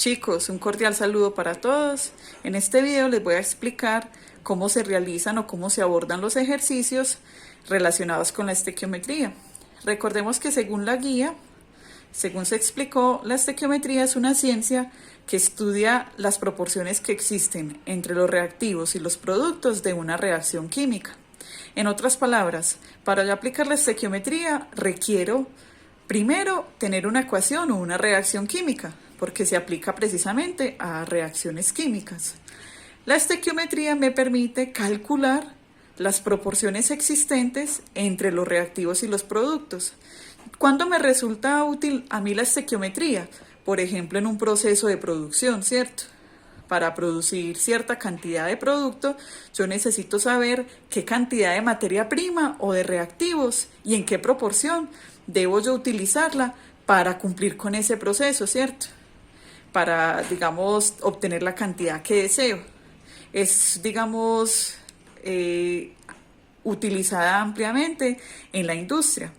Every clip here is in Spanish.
Chicos, un cordial saludo para todos. En este video les voy a explicar cómo se realizan o cómo se abordan los ejercicios relacionados con la estequiometría. Recordemos que según la guía, según se explicó, la estequiometría es una ciencia que estudia las proporciones que existen entre los reactivos y los productos de una reacción química. En otras palabras, para yo aplicar la estequiometría requiero primero tener una ecuación o una reacción química, porque se aplica precisamente a reacciones químicas. La estequiometría me permite calcular las proporciones existentes entre los reactivos y los productos. ¿Cuándo me resulta útil a mí la estequiometría? Por ejemplo, en un proceso de producción, ¿cierto? Para producir cierta cantidad de producto, yo necesito saber qué cantidad de materia prima o de reactivos y en qué proporción debo yo utilizarla para cumplir con ese proceso, ¿cierto? Para, digamos, obtener la cantidad que deseo. Es, digamos, utilizada ampliamente en la industria.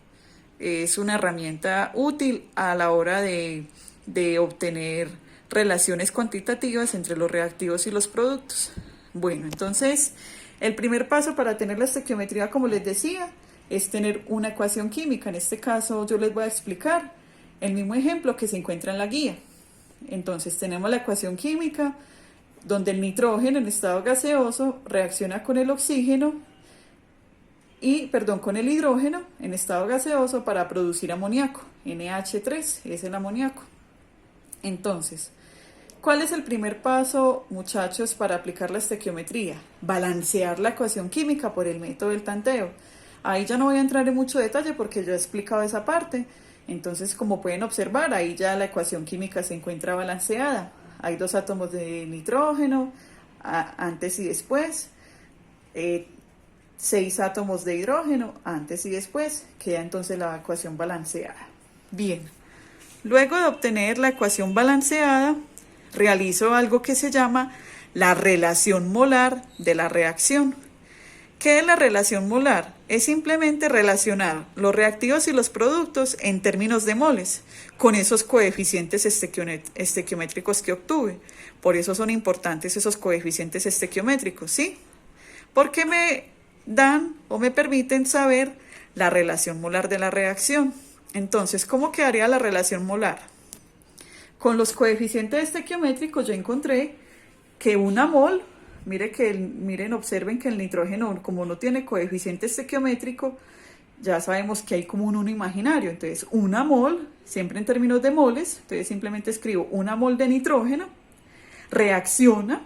Es una herramienta útil a la hora de obtener relaciones cuantitativas entre los reactivos y los productos. Bueno, entonces, el primer paso para tener la estequiometría, como les decía, es tener una ecuación química. En este caso, yo les voy a explicar el mismo ejemplo que se encuentra en la guía. Entonces, tenemos la ecuación química, donde el nitrógeno en estado gaseoso reacciona con el oxígeno con el hidrógeno en estado gaseoso para producir amoníaco, NH3, es el amoníaco. Entonces, ¿cuál es el primer paso, muchachos, para aplicar la estequiometría? Balancear la ecuación química por el método del tanteo. Ahí ya no voy a entrar en mucho detalle porque yo he explicado esa parte. Entonces, como pueden observar, ahí ya la ecuación química se encuentra balanceada. Hay 2 átomos de nitrógeno, antes y después. 6 átomos de hidrógeno, antes y después. Queda entonces la ecuación balanceada. Bien. Luego de obtener la ecuación balanceada, realizo algo que se llama la relación molar de la reacción. ¿Qué es la relación molar? Es simplemente relacionar los reactivos y los productos en términos de moles con esos coeficientes estequiométricos que obtuve. Por eso son importantes esos coeficientes estequiométricos, ¿sí? Porque me dan o me permiten saber la relación molar de la reacción. Entonces, ¿cómo quedaría la relación molar? Con los coeficientes estequiométricos yo encontré que una mol, miren, observen que el nitrógeno, como no tiene coeficiente estequiométrico, ya sabemos que hay como un 1 imaginario. Entonces, una mol, siempre en términos de moles, entonces simplemente escribo una mol de nitrógeno, reacciona,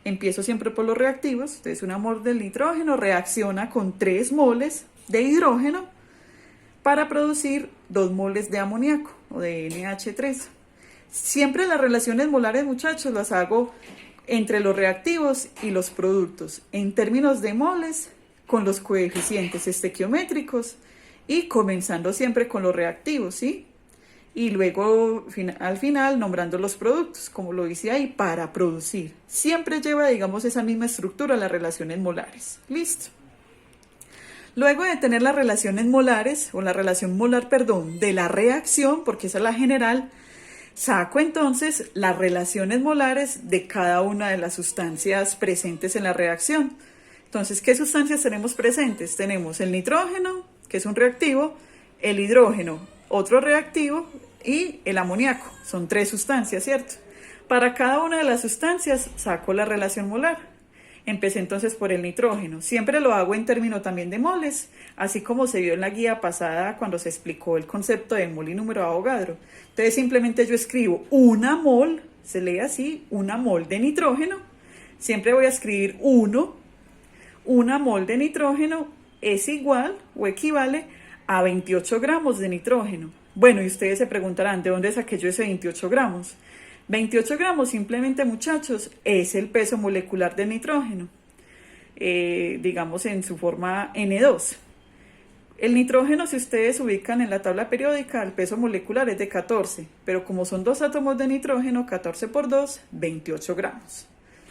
empiezo siempre por los reactivos, entonces una mol del nitrógeno reacciona con 3 moles de hidrógeno para producir 2 moles de amoníaco o de NH3. Siempre las relaciones molares, muchachos, las hago entre los reactivos y los productos, en términos de moles, con los coeficientes estequiométricos y comenzando siempre con los reactivos, ¿sí? Y luego, al final, nombrando los productos, como lo dice ahí, para producir. Siempre lleva, digamos, esa misma estructura, las relaciones molares. Listo. Luego de tener las relaciones molares, o la relación molar, de la reacción, porque esa es la general, saco entonces las relaciones molares de cada una de las sustancias presentes en la reacción. Entonces, ¿qué sustancias tenemos presentes? Tenemos el nitrógeno, que es un reactivo, el hidrógeno, otro reactivo, y el amoníaco. Son 3 sustancias, ¿cierto? Para cada una de las sustancias saco la relación molar. Empecé entonces por el nitrógeno. Siempre lo hago en términos también de moles, así como se vio en la guía pasada cuando se explicó el concepto de mol y número de Avogadro. Entonces simplemente yo escribo una mol, se lee así, una mol de nitrógeno. Siempre voy a escribir 1. Una mol de nitrógeno es igual o equivale a 28 gramos de nitrógeno. Bueno, y ustedes se preguntarán, ¿de dónde saqué yo ese 28 gramos? 28 gramos simplemente, muchachos, es el peso molecular del nitrógeno, digamos en su forma N2. El nitrógeno, si ustedes ubican en la tabla periódica, el peso molecular es de 14, pero como son 2 átomos de nitrógeno, 14 por 2, 28 gramos.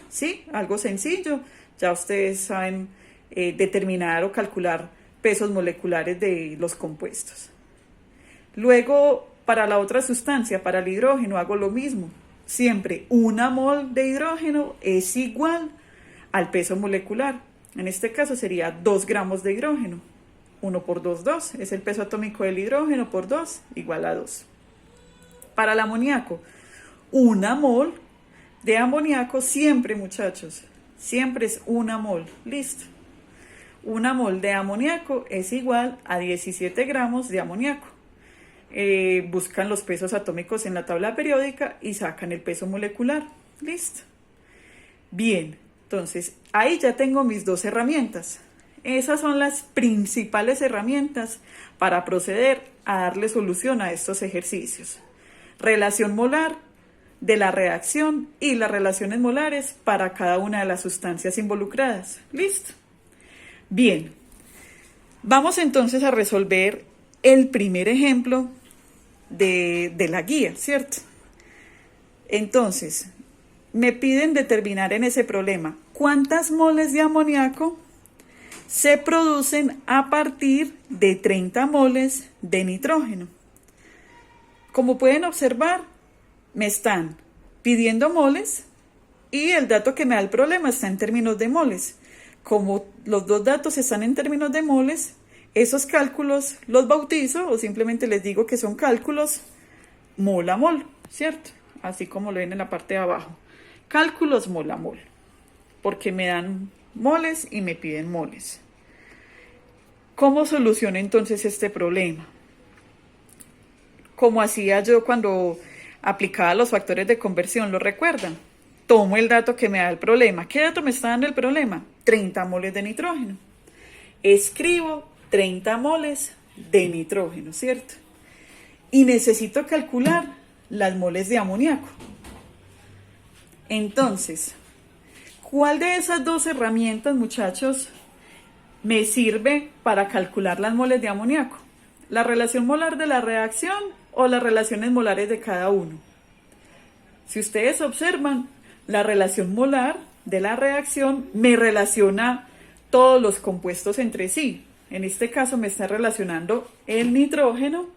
¿Sí? Algo sencillo, ya ustedes saben determinar o calcular pesos moleculares de los compuestos. Luego, para la otra sustancia, para el hidrógeno, hago lo mismo. siempre una mol de hidrógeno es igual al peso molecular. En este caso sería 2 gramos de hidrógeno. 1 por 2, 2. Es el peso atómico del hidrógeno por 2, igual a 2. Para el amoníaco, una mol de amoníaco siempre, muchachos, siempre es una mol. Listo. Una mol de amoníaco es igual a 17 gramos de amoníaco. Buscan los pesos atómicos en la tabla periódica y sacan el peso molecular. Listo. Bien, entonces ahí ya tengo mis 2 herramientas. Esas son las principales herramientas para proceder a darle solución a estos ejercicios. Relación molar de la reacción y las relaciones molares para cada una de las sustancias involucradas. ¿Listo? Bien, vamos entonces a resolver el primer ejemplo de la guía, ¿cierto? Entonces, me piden determinar en ese problema cuántas moles de amoníaco se producen a partir de 30 moles de nitrógeno. Como pueden observar, me están pidiendo moles y el dato que me da el problema está en términos de moles. Como los 2 datos están en términos de moles, esos cálculos los bautizo o simplemente les digo que son cálculos mol a mol, ¿cierto? Así como lo ven en la parte de abajo. Cálculos mol a mol, porque me dan moles y me piden moles. ¿Cómo soluciono entonces este problema? Como hacía yo cuando aplicaba los factores de conversión, ¿lo recuerdan? Tomo el dato que me da el problema. ¿Qué dato me está dando el problema? 30 moles de nitrógeno. Escribo 30 moles de nitrógeno, ¿cierto? Y necesito calcular las moles de amoníaco. Entonces, ¿cuál de esas 2 herramientas, muchachos, me sirve para calcular las moles de amoníaco? ¿La relación molar de la reacción o las relaciones molares de cada uno? Si ustedes observan, la relación molar de la reacción me relaciona todos los compuestos entre sí. En este caso me está relacionando el nitrógeno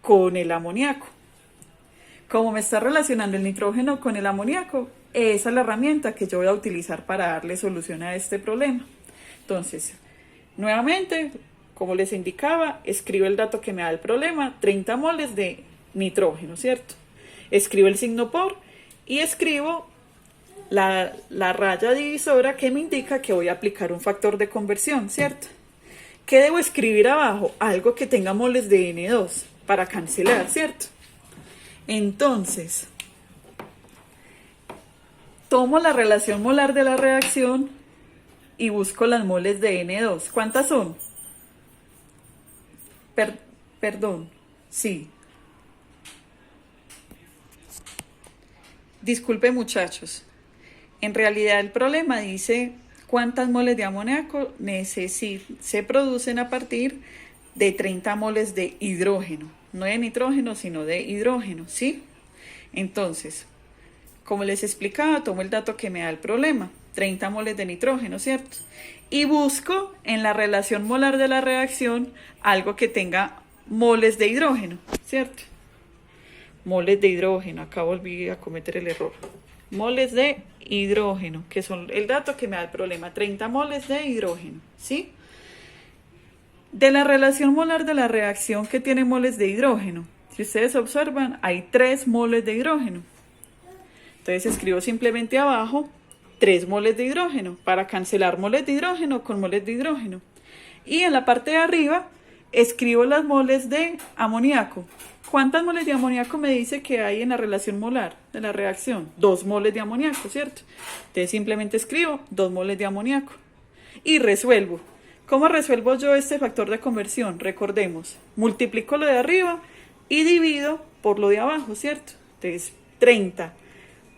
con el amoníaco. Como me está relacionando el nitrógeno con el amoníaco, esa es la herramienta que yo voy a utilizar para darle solución a este problema. Entonces, nuevamente, como les indicaba, escribo el dato que me da el problema, 30 moles de nitrógeno, ¿cierto? Escribo el signo por y escribo la raya divisora que me indica que voy a aplicar un factor de conversión, ¿cierto? ¿Qué debo escribir abajo? Algo que tenga moles de N2 para cancelar, ¿cierto? Entonces, tomo la relación molar de la reacción y busco las moles de N2. ¿Cuántas son? Perdón, sí. Disculpe, muchachos. En realidad el problema dice cuántas moles de amoníaco se producen a partir de 30 moles de hidrógeno. No de nitrógeno, sino de hidrógeno, ¿sí? Entonces, como les explicaba, tomo el dato que me da el problema, 30 moles de nitrógeno, ¿cierto? Y busco en la relación molar de la reacción algo que tenga moles de hidrógeno, ¿cierto? Moles de hidrógeno, acá volví a cometer el error. Moles de hidrógeno, que son el dato que me da el problema, 30 moles de hidrógeno, ¿sí? De la relación molar de la reacción que tiene moles de hidrógeno, si ustedes observan, hay 3 moles de hidrógeno. Entonces escribo simplemente abajo 3 moles de hidrógeno para cancelar moles de hidrógeno con moles de hidrógeno. Y en la parte de arriba escribo las moles de amoníaco. ¿Cuántas moles de amoníaco me dice que hay en la relación molar de la reacción? 2 moles de amoníaco, ¿cierto? Entonces simplemente escribo 2 moles de amoníaco y resuelvo. ¿Cómo resuelvo yo este factor de conversión? Recordemos, multiplico lo de arriba y divido por lo de abajo, ¿cierto? Entonces 30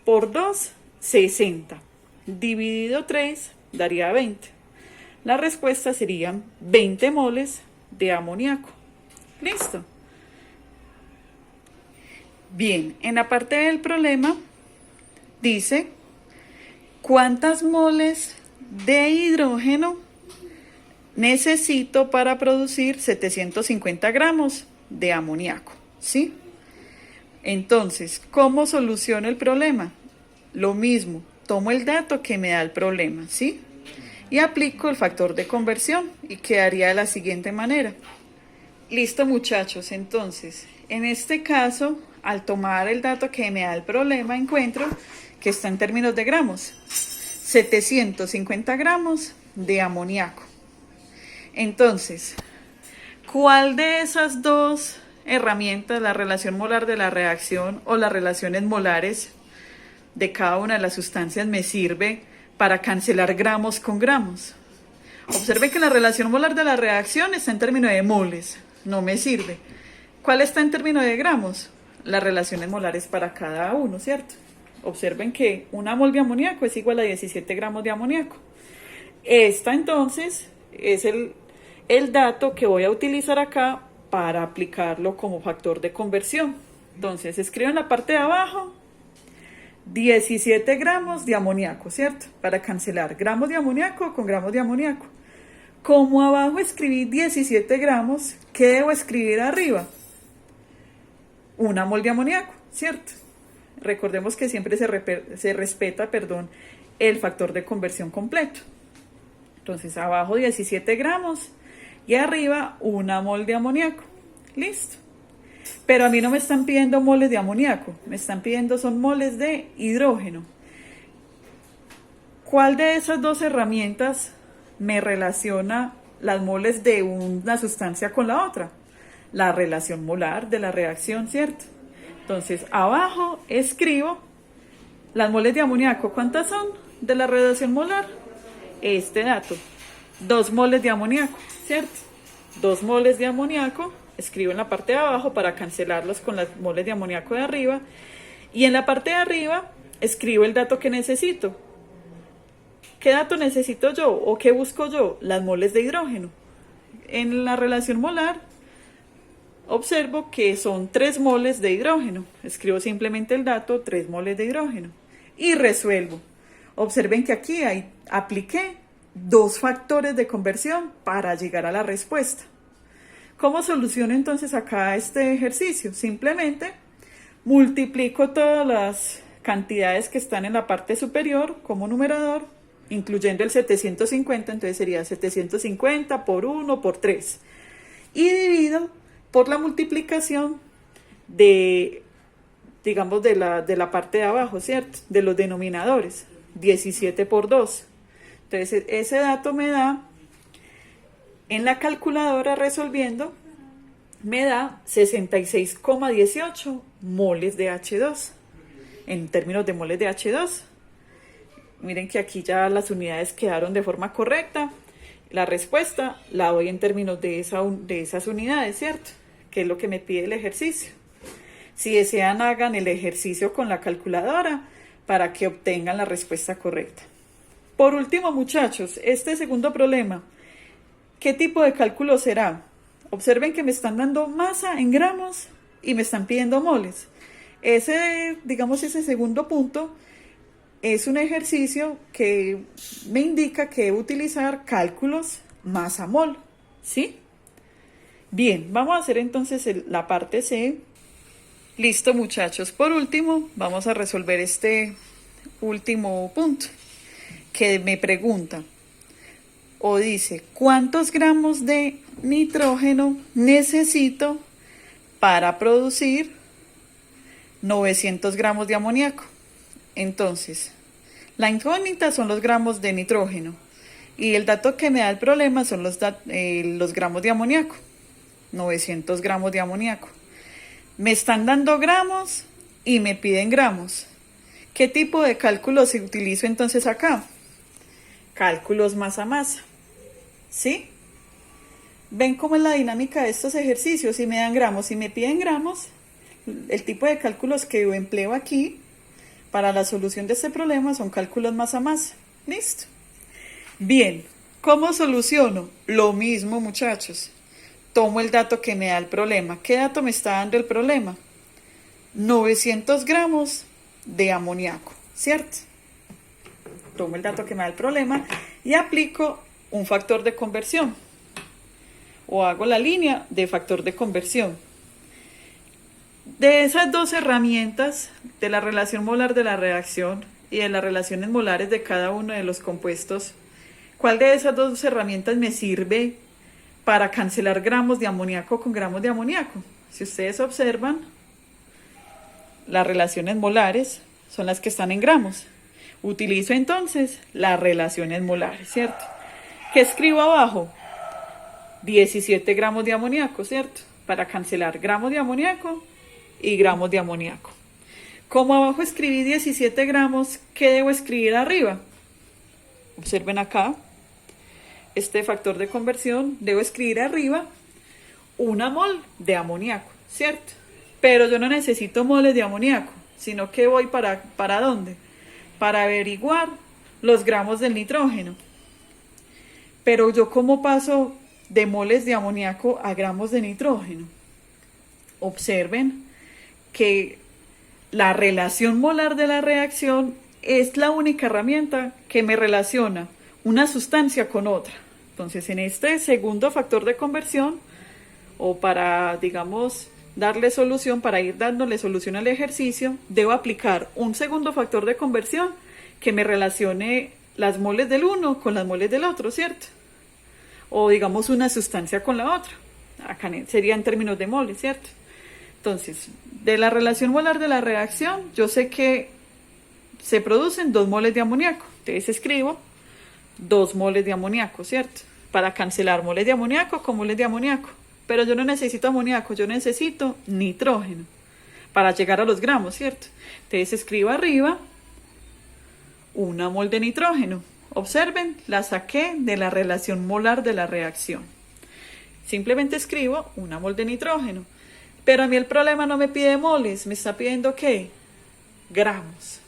por 2, 60. Dividido 3 daría 20. La respuesta serían 20 moles de amoníaco. ¿Listo? Bien, en la parte del problema dice ¿cuántas moles de hidrógeno necesito para producir 750 gramos de amoníaco? ¿Sí? Entonces, ¿cómo soluciono el problema? Lo mismo, tomo el dato que me da el problema, ¿sí? Y aplico el factor de conversión y quedaría de la siguiente manera. Listo, muchachos, entonces, en este caso, al tomar el dato que me da el problema, encuentro que está en términos de gramos. 750 gramos de amoníaco. Entonces, ¿cuál de esas dos herramientas, la relación molar de la reacción o las relaciones molares de cada una de las sustancias, me sirve para cancelar gramos con gramos? Observen que la relación molar de la reacción está en términos de moles, no me sirve. ¿Cuál está en términos de gramos? Las relaciones molares para cada uno, ¿cierto? Observen que una mol de amoníaco es igual a 17 gramos de amoníaco. Esta entonces es el dato que voy a utilizar acá para aplicarlo como factor de conversión. Entonces escribo en la parte de abajo 17 gramos de amoníaco, ¿cierto? Para cancelar gramos de amoníaco con gramos de amoníaco. Como abajo escribí 17 gramos, ¿qué debo escribir arriba? Una mol de amoníaco, ¿cierto? Recordemos que siempre se respeta, el factor de conversión completo. Entonces abajo 17 gramos y arriba una mol de amoníaco. Listo. Pero a mí no me están pidiendo moles de amoníaco, me están pidiendo son moles de hidrógeno. ¿Cuál de esas dos herramientas me relaciona las moles de una sustancia con la otra? La relación molar de la reacción, ¿cierto? Entonces abajo escribo las moles de amoníaco. ¿Cuántas son de la relación molar? Este dato, 2 moles de amoníaco, ¿cierto? 2 moles de amoníaco, escribo en la parte de abajo para cancelarlos con las moles de amoníaco de arriba, y en la parte de arriba escribo el dato que necesito. ¿Qué dato necesito yo o qué busco yo? Las moles de hidrógeno. En la relación molar observo que son 3 moles de hidrógeno, escribo simplemente el dato 3 moles de hidrógeno y resuelvo. Observen que aquí apliqué 2 factores de conversión para llegar a la respuesta. ¿Cómo soluciono entonces acá este ejercicio? Simplemente multiplico todas las cantidades que están en la parte superior como numerador, incluyendo el 750, entonces sería 750 por 1 por 3. Y divido por la multiplicación de, digamos, de la parte de abajo, ¿cierto? De los denominadores. 17 por 2. Entonces ese dato me da, en la calculadora resolviendo, me da 66,18 moles de H2. En términos de moles de H2. Miren que aquí ya las unidades quedaron de forma correcta. La respuesta la doy en términos de esas unidades, ¿cierto? Que es lo que me pide el ejercicio. Si desean, hagan el ejercicio con la calculadora para que obtengan la respuesta correcta. Por último, muchachos, este segundo problema, ¿qué tipo de cálculo será? Observen que me están dando masa en gramos y me están pidiendo moles. Ese segundo punto es un ejercicio que me indica que debo utilizar cálculos masa-mol, ¿sí? Bien, vamos a hacer entonces la parte C. Listo, muchachos. Por último, vamos a resolver este último punto que me pregunta o dice, ¿cuántos gramos de nitrógeno necesito para producir 900 gramos de amoníaco? Entonces, la incógnita son los gramos de nitrógeno y el dato que me da el problema son los gramos de amoníaco, 900 gramos de amoníaco. Me están dando gramos y me piden gramos. ¿Qué tipo de cálculos utilizo entonces acá? Cálculos masa a masa, ¿sí? ¿Ven cómo es la dinámica de estos ejercicios? Si me dan gramos y me piden gramos, el tipo de cálculos que yo empleo aquí para la solución de este problema son cálculos masa a masa. ¿Listo? Bien, ¿cómo soluciono? Lo mismo, muchachos. Tomo el dato que me da el problema. ¿Qué dato me está dando el problema? 900 gramos de amoníaco, ¿cierto? Tomo el dato que me da el problema y aplico un factor de conversión. O hago la línea de factor de conversión. De esas dos herramientas, de la relación molar de la reacción y de las relaciones molares de cada uno de los compuestos, ¿cuál de esas dos herramientas me sirve para cancelar gramos de amoníaco con gramos de amoníaco? Si ustedes observan, las relaciones molares son las que están en gramos. Utilizo entonces las relaciones molares, ¿cierto? ¿Qué escribo abajo? 17 gramos de amoníaco, ¿cierto? Para cancelar gramos de amoníaco y gramos de amoníaco. Como abajo escribí 17 gramos, ¿qué debo escribir arriba? Observen acá, este factor de conversión, debo escribir arriba 1 mol de amoníaco, ¿cierto? Pero yo no necesito moles de amoníaco, sino que voy ¿para dónde? Para averiguar los gramos del nitrógeno. Pero yo, ¿cómo paso de moles de amoníaco a gramos de nitrógeno? Observen que la relación molar de la reacción es la única herramienta que me relaciona una sustancia con otra. Entonces, en este segundo factor de conversión, o para, digamos, darle solución, para ir dándole solución al ejercicio, debo aplicar un segundo factor de conversión que me relacione las moles del uno con las moles del otro, ¿cierto? O digamos una sustancia con la otra. Acá sería en términos de moles, ¿cierto? Entonces, de la relación molar de la reacción, yo sé que se producen 2 moles de amoníaco. Entonces escribo 2 moles de amoníaco, ¿cierto? Para cancelar moles de amoníaco con moles de amoníaco. Pero yo no necesito amoníaco, yo necesito nitrógeno para llegar a los gramos, ¿cierto? Entonces escribo arriba 1 mol de nitrógeno. Observen, la saqué de la relación molar de la reacción. Simplemente escribo 1 mol de nitrógeno. Pero a mí el problema no me pide moles, me está pidiendo ¿qué? Gramos.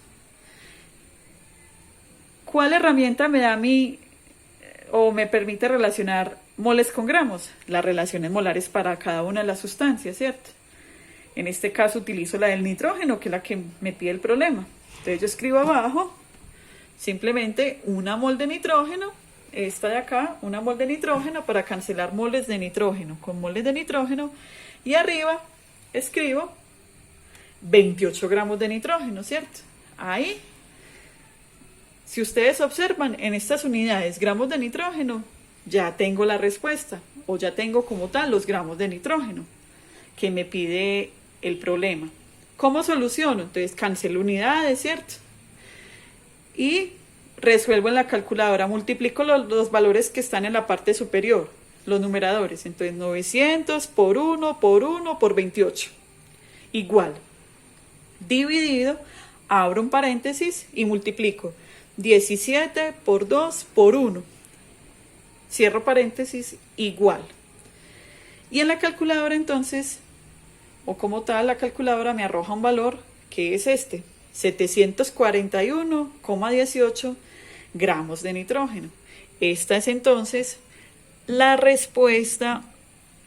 ¿Cuál herramienta me da a mí o me permite relacionar moles con gramos? Las relaciones molares para cada una de las sustancias, ¿cierto? En este caso utilizo la del nitrógeno, que es la que me pide el problema. Entonces yo escribo abajo simplemente 1 mol de nitrógeno, esta de acá, 1 mol de nitrógeno para cancelar moles de nitrógeno con moles de nitrógeno, y arriba escribo 28 gramos de nitrógeno, ¿cierto? Ahí, si ustedes observan en estas unidades gramos de nitrógeno, ya tengo la respuesta, o ya tengo como tal los gramos de nitrógeno que me pide el problema. ¿Cómo soluciono? Entonces cancelo unidades, ¿cierto? Y resuelvo en la calculadora, multiplico los valores que están en la parte superior, los numeradores. Entonces 900 por 1 por 28, igual, dividido, abro un paréntesis y multiplico 17 por 2 por 1, cierro paréntesis, igual. Y en la calculadora entonces, o como tal, la calculadora me arroja un valor que es este, 741,18 gramos de nitrógeno. Esta es entonces la respuesta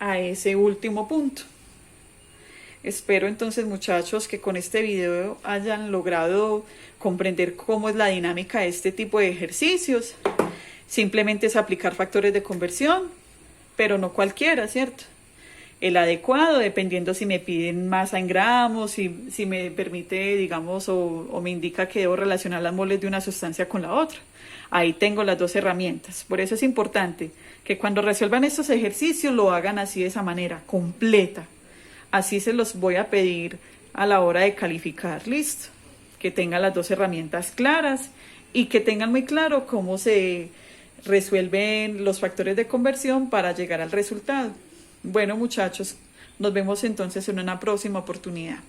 a ese último punto. Espero entonces, muchachos, que con este video hayan logrado comprender cómo es la dinámica de este tipo de ejercicios. Simplemente es aplicar factores de conversión, pero no cualquiera, ¿cierto? El adecuado, dependiendo si me piden masa en gramos, si me permite, digamos, o me indica que debo relacionar las moles de una sustancia con la otra. Ahí tengo las dos herramientas. Por eso es importante que cuando resuelvan estos ejercicios lo hagan así, de esa manera, completa. Así se los voy a pedir a la hora de calificar. Listo. Que tengan las dos herramientas claras y que tengan muy claro cómo se resuelven los factores de conversión para llegar al resultado. Bueno, muchachos, nos vemos entonces en una próxima oportunidad.